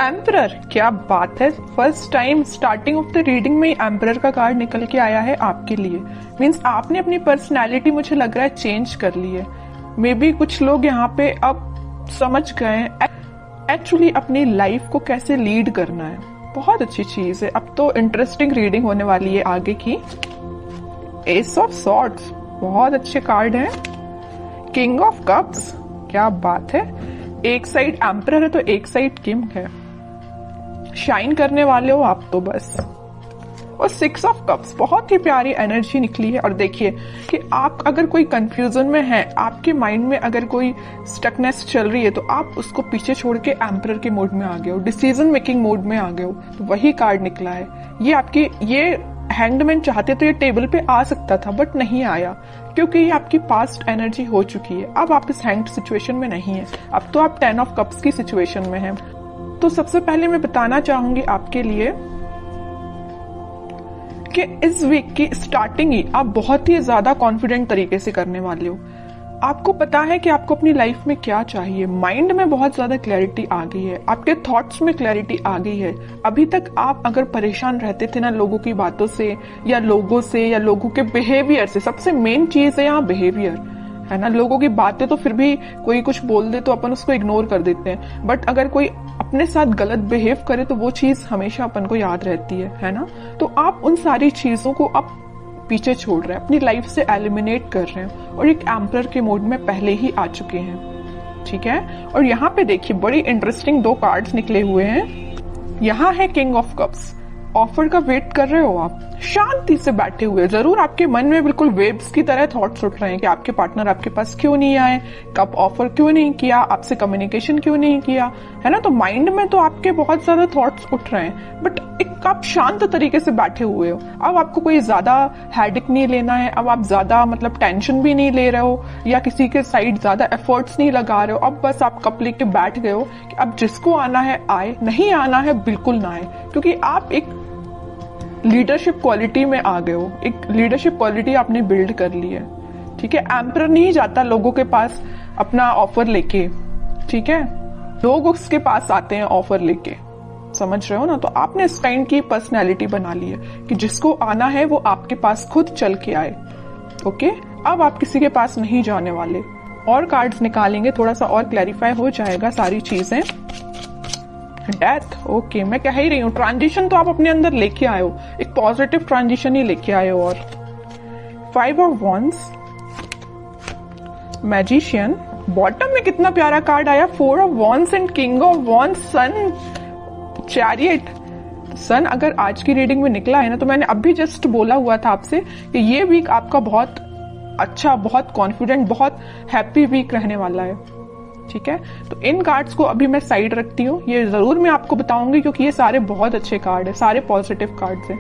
Emperor, क्या बात है। First time starting of the reading में एम्परर का कार्ड निकल के आया है आपके लिए। मीन्स आपने अपनी पर्सनैलिटी मुझे लग रहा है चेंज कर ली है। मे बी कुछ लोग यहाँ पे अब समझ गए हैं एक्चुअली अपनी लाइफ को कैसे लीड करना है। बहुत अच्छी चीज है। अब तो इंटरेस्टिंग रीडिंग होने वाली है आगे की। एस ऑफ सॉर्ड्स, बहुत अच्छे कार्ड है। किंग ऑफ कप्स, क्या बात है। एक साइड एम्परर है तो एक साइड किंग है। शाइन करने वाले हो आप तो बस। और 6 ऑफ कप्स, बहुत ही प्यारी एनर्जी निकली है। और देखिए कि आप अगर कोई कंफ्यूजन में है, आपके माइंड में अगर कोई स्टकनेस चल रही है, तो आप उसको पीछे छोड़ के एम्परर के मोड में आ गए हो, डिसीजन मेकिंग मोड में आ गए हो। तो वही कार्ड निकला है। ये हैंग्ड चाहते तो ये टेबल पे आ सकता था बट नहीं आया, क्योंकि ये आपकी पास्ट एनर्जी हो चुकी है। अब आप इस हैंग्ड सिचुएशन में नहीं है, अब तो आप 10 ऑफ कप्स की सिचुएशन में है। तो सबसे पहले मैं बताना चाहूंगी आपके लिए कि इस वीक की स्टार्टिंग ही आप बहुत ही ज्यादा कॉन्फिडेंट तरीके से करने वाले हो। आपको पता है कि आपको अपनी लाइफ में क्या चाहिए। माइंड में बहुत ज्यादा क्लैरिटी आ गई है, आपके थॉट्स में क्लैरिटी आ गई है। अभी तक आप अगर परेशान रहते थे ना लोगों की बातों से या लोगों के बिहेवियर से। सबसे मेन चीज है यहाँ बिहेवियर, है ना। लोगों की बातें तो फिर भी कोई कुछ बोल दे तो अपन उसको इग्नोर कर देते हैं, बट अगर कोई अपने साथ गलत बिहेव करे तो वो चीज हमेशा अपन को याद रहती है ना। तो आप उन सारी चीजों को अब पीछे छोड़ रहे हैं, अपनी लाइफ से एलिमिनेट कर रहे हैं और एक एम्परर के मोड में पहले ही आ चुके हैं, ठीक है। और यहाँ पे देखिए बड़ी इंटरेस्टिंग 2 कार्ड्स निकले हुए हैं। यहाँ है किंग ऑफ कप्स। ऑफर का वेट कर रहे हो आप, शांति से बैठे हुए। जरूर आपके मन में बिल्कुल वेव्स की तरह थॉट्स उठ रहे हैं कि आपके पार्टनर आपके पास क्यों नहीं आए, कब ऑफर क्यों नहीं किया, आपसे कम्युनिकेशन क्यों नहीं किया, है ना। तो माइंड में तो आपके बहुत ज्यादा थॉट्स उठ रहे हैं, बट एक आप शांत तरीके से बैठे हुए हो। अब आपको कोई ज्यादा हेडेक नहीं लेना है। अब आप ज्यादा टेंशन भी नहीं ले रहे हो या किसी के साइड ज्यादा एफर्ट्स नहीं लगा रहे हो। अब बस आप कप लेके बैठ गए हो कि अब जिसको आना है आए, नहीं आना है बिल्कुल ना आए, क्योंकि आप एक लीडरशिप क्वालिटी में आ गए हो। एक लीडरशिप क्वालिटी आपने बिल्ड कर ली है, ठीक है। एम्परर नहीं जाता लोगों के पास अपना ऑफर लेके, ठीक है। लोग उसके पास आते हैं ऑफर लेके, समझ रहे हो ना। तो आपने इस काइंड की पर्सनैलिटी बना ली है कि जिसको आना है वो आपके पास खुद चल के आए, ओके। अब आप किसी के पास नहीं जाने वाले। और कार्ड्स निकालेंगे, थोड़ा सा और क्लैरिफाई हो जाएगा सारी चीजें। Death, okay. मैं कह ही रही हूँ ट्रांजिशन तो आप अपने अंदर लेके आए हो, एक पॉजिटिव ट्रांजिशन ही लेके आए हो। और 5 ऑफ वॉन्ड्स, मैजिशियन। बॉटम में कितना प्यारा कार्ड आया, 4 of wands and king of wands, sun, chariot. Sun अगर आज की रीडिंग में निकला है ना, तो मैंने अभी जस्ट बोला हुआ था आपसे कि ये वीक आपका बहुत अच्छा, बहुत कॉन्फिडेंट, बहुत हैप्पी वीक रहने वाला है, ठीक है। तो इन कार्ड्स को अभी मैं साइड रखती हूँ, ये जरूर मैं आपको बताऊंगी क्योंकि ये सारे बहुत अच्छे कार्ड है, सारे पॉजिटिव कार्ड्स हैं।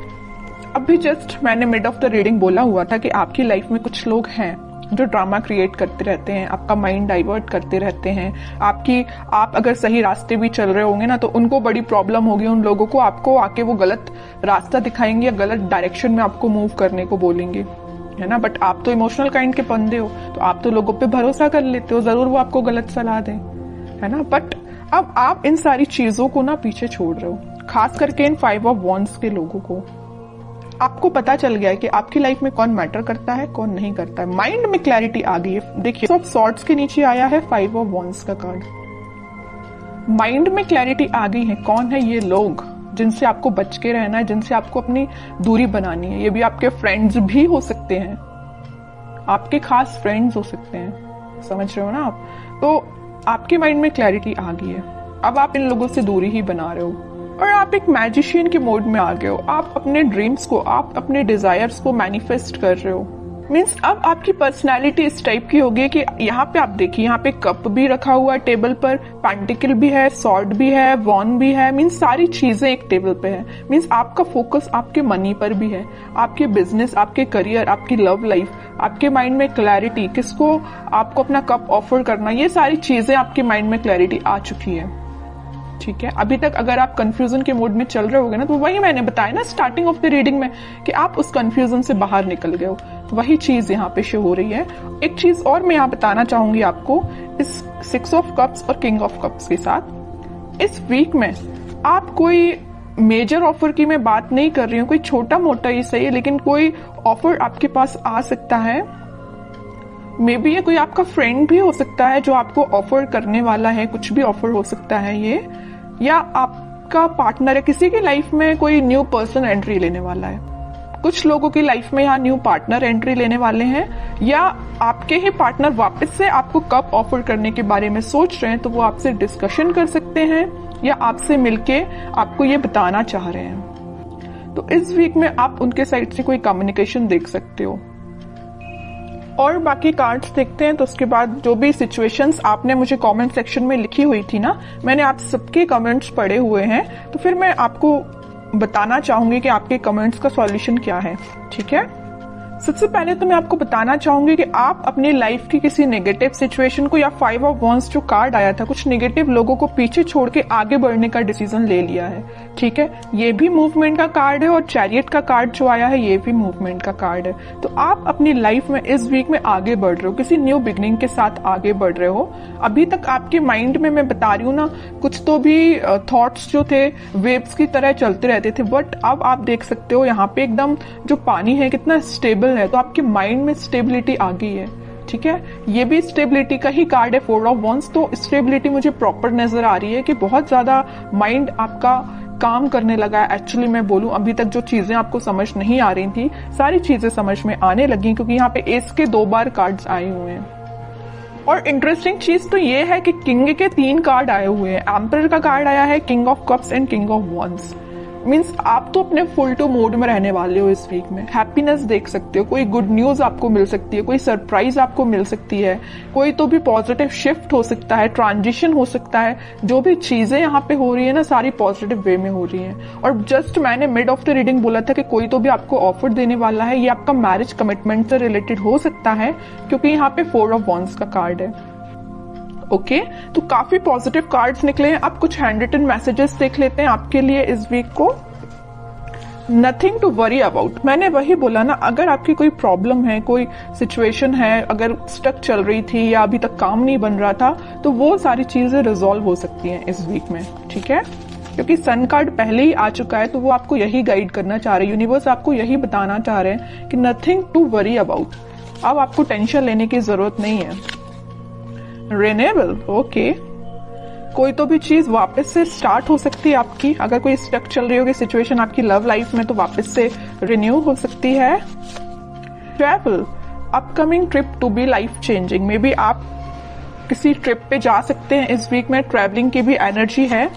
अभी जस्ट मैंने मिड ऑफ द रीडिंग बोला हुआ था कि आपकी लाइफ में कुछ लोग हैं जो ड्रामा क्रिएट करते रहते हैं, आपका माइंड डाइवर्ट करते रहते हैं। आप अगर सही रास्ते भी चल रहे होंगे ना, तो उनको बड़ी प्रॉब्लम होगी। उन लोगों को आपको आके वो गलत रास्ता दिखाएंगे या गलत डायरेक्शन में आपको मूव करने को बोलेंगे, है ना। बट आप तो इमोशनल काइंड के बंदे हो, तो आप तो लोगों पे भरोसा कर लेते हो, जरूर वो आपको गलत सलाह दें, है ना। बट अब आप इन सारी चीजों को ना पीछे छोड़ रहे हो, खास करके इन 5 ऑफ वॉन्ड्स के लोगों को। आपको पता चल गया है कि आपकी लाइफ में कौन मैटर करता है, कौन नहीं करता है। माइंड में क्लैरिटी आ गई है। देखिए सब सॉर्ड्स के नीचे आया है 5 ऑफ वॉन्ड्स का कार्ड। माइंड में क्लैरिटी आ गई है, कौन है ये लोग जिनसे आपको बच के रहना है, जिनसे आपको अपनी दूरी बनानी है। ये भी आपके फ्रेंड्स भी हो सकते हैं, आपके खास फ्रेंड्स हो सकते हैं, समझ रहे हो ना आप। तो आपके माइंड में क्लैरिटी आ गई है। अब आप इन लोगों से दूरी ही बना रहे हो और आप एक मैजिशियन के मोड में आ गए हो। आप अपने ड्रीम्स को, आप अपने डिजायर्स को मैनिफेस्ट कर रहे हो। मीन्स अब आपकी पर्सनैलिटी इस टाइप की होगी कि यहाँ पे आप देखिए, यहाँ पे कप भी रखा हुआ है टेबल पर, पेंटिकल भी है, सॉर्ड भी है, वॉन भी है। मीन्स सारी चीजें एक टेबल पे है। मीन्स आपका फोकस आपके मनी पर भी है, आपके बिजनेस, आपके करियर, आपकी लव लाइफ, आपके माइंड में क्लैरिटी, किसको आपको अपना कप ऑफर करना, ये सारी चीजें आपके माइंड में क्लैरिटी आ चुकी है, ठीक है। अभी तक अगर आप कंफ्यूजन के मोड में चल रहे होगे ना, तो वही मैंने बताया ना स्टार्टिंग ऑफ द रीडिंग में कि आप उस कंफ्यूजन से बाहर निकल गए हो। तो वही चीज यहाँ पे शो हो रही है। एक चीज और मैं यहाँ बताना चाहूंगी आपको, इस 6 ऑफ कप्स और किंग ऑफ कप्स के साथ इस वीक में आप कोई मेजर ऑफर की मैं बात नहीं कर रही हूँ, कोई छोटा मोटा ही सही है, लेकिन कोई ऑफर आपके पास आ सकता है। मे बी ये कोई आपका फ्रेंड भी हो सकता है जो आपको ऑफर करने वाला है, कुछ भी ऑफर हो सकता है ये, या आपका पार्टनर है, किसी की लाइफ में कोई न्यू पर्सन एंट्री लेने वाला है। कुछ लोगों की लाइफ में यहाँ न्यू पार्टनर एंट्री लेने वाले हैं, या आपके ही पार्टनर वापस से आपको कब ऑफर करने के बारे में सोच रहे हैं, तो वो आपसे डिस्कशन कर सकते हैं या आपसे मिलके आपको ये बताना चाह रहे हैं। तो इस वीक में आप उनके साइड से कोई कम्युनिकेशन देख सकते हो। और बाकी कार्ड्स देखते हैं, तो उसके बाद जो भी सिचुएशंस आपने मुझे कमेंट सेक्शन में लिखी हुई थी ना, मैंने आप सबके कमेंट्स पढ़े हुए हैं, तो फिर मैं आपको बताना चाहूंगी कि आपके कमेंट्स का सॉल्यूशन क्या है। ठीक है, सबसे पहले तो मैं आपको बताना चाहूंगी कि आप अपनी लाइफ की किसी नेगेटिव सिचुएशन को, या 5 ऑफ वॉन्ड्स जो कार्ड आया था, कुछ नेगेटिव लोगों को पीछे छोड़ के आगे बढ़ने का डिसीजन ले लिया है। ठीक है, ये भी मूवमेंट का कार्ड है, और चैरियट का कार्ड जो आया है ये भी मूवमेंट का कार्ड है। तो आप अपनी लाइफ में इस वीक में आगे बढ़ रहे हो, किसी न्यू बिगनिंग के साथ आगे बढ़ रहे हो। अभी तक आपके माइंड में मैं बता रही हूँ ना, कुछ तो भी थॉट्स जो थे वेव्स की तरह चलते रहते थे, बट अब आप देख सकते हो यहाँ पे एकदम जो पानी है कितना स्टेबल है, तो आपके माइंड में स्टेबिलिटी आ गई है। ठीक है, ये भी स्टेबिलिटी का ही कार्ड है, 4 ऑफ वॉन्ड्स। तो स्टेबिलिटी मुझे प्रॉपर नजर आ रही है कि बहुत ज्यादा माइंड आपका काम करने लगा है। एक्चुअली मैं बोलूं, अभी तक जो चीजें आपको समझ नहीं आ रही थी, सारी चीजें समझ में आने लगी, क्योंकि यहाँ पे एस के 2 बार कार्ड्स आए हुए हैं। और इंटरेस्टिंग चीज तो ये है कि किंग के 3 कार्ड आए हुए हैं। एम्परर का कार्ड आया है, king of cups and king of wands. Means आप तो अपने फुल टू मोड में रहने वाले हो इस वीक में। हैप्पीनेस देख सकते हो, कोई गुड न्यूज आपको मिल सकती है, कोई सरप्राइज आपको मिल सकती है, कोई तो भी पॉजिटिव शिफ्ट हो सकता है, ट्रांजिशन हो सकता है। जो भी चीजें यहाँ पे हो रही है ना, सारी पॉजिटिव वे में हो रही हैं। और जस्ट मैंने मिड ऑफ द रीडिंग बोला था कि कोई तो भी आपको ऑफर देने वाला है, ये आपका मैरिज कमिटमेंट से रिलेटेड हो सकता है, क्योंकि यहाँ पे 4 ऑफ वॉन्ड्स का कार्ड है। ओके, तो काफी पॉजिटिव कार्ड्स निकले हैं। अब कुछ हैंड रिटन मैसेजेस देख लेते हैं आपके लिए इस वीक को। Nothing to worry about. मैंने वही बोला ना, अगर आपकी कोई प्रॉब्लम है, कोई सिचुएशन है, अगर स्टक चल रही थी या अभी तक काम नहीं बन रहा था, तो वो सारी चीजें रिजॉल्व हो सकती हैं इस वीक में। ठीक है, क्योंकि सन कार्ड पहले ही आ चुका है, तो वो आपको यही गाइड करना चाह रहे हैं, यूनिवर्स आपको यही बताना चाह रहे हैं कि नथिंग टू वरी अबाउट। अब आपको टेंशन लेने की जरूरत नहीं है। रिन्यूएबल, ओके, कोई तो भी चीज वापस से स्टार्ट हो सकती है आपकी। अगर कोई स्टक चल रही होगी सिचुएशन आपकी लव लाइफ में, तो वापस से रिन्यू हो सकती है। Travel, upcoming trip to be life changing. Maybe बी आप किसी ट्रिप पे जा सकते हैं इस वीक में, ट्रैवलिंग की भी एनर्जी है।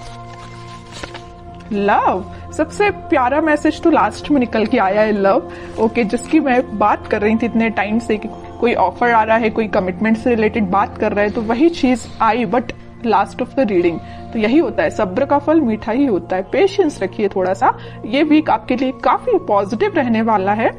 लव, सबसे प्यारा मैसेज तो लास्ट में निकल के आया है, लव। ओके, जिसकी मैं बात कर रही थी इतने टाइम से कि कोई ऑफर आ रहा है, कोई कमिटमेंट से रिलेटेड बात कर रहा है, तो वही चीज आई, but last of the reading. तो यही होता है, सब्र का फल मीठा ही होता है। पेशेंस रखिए थोड़ा सा, ये वीक आपके लिए काफी पॉजिटिव रहने वाला है।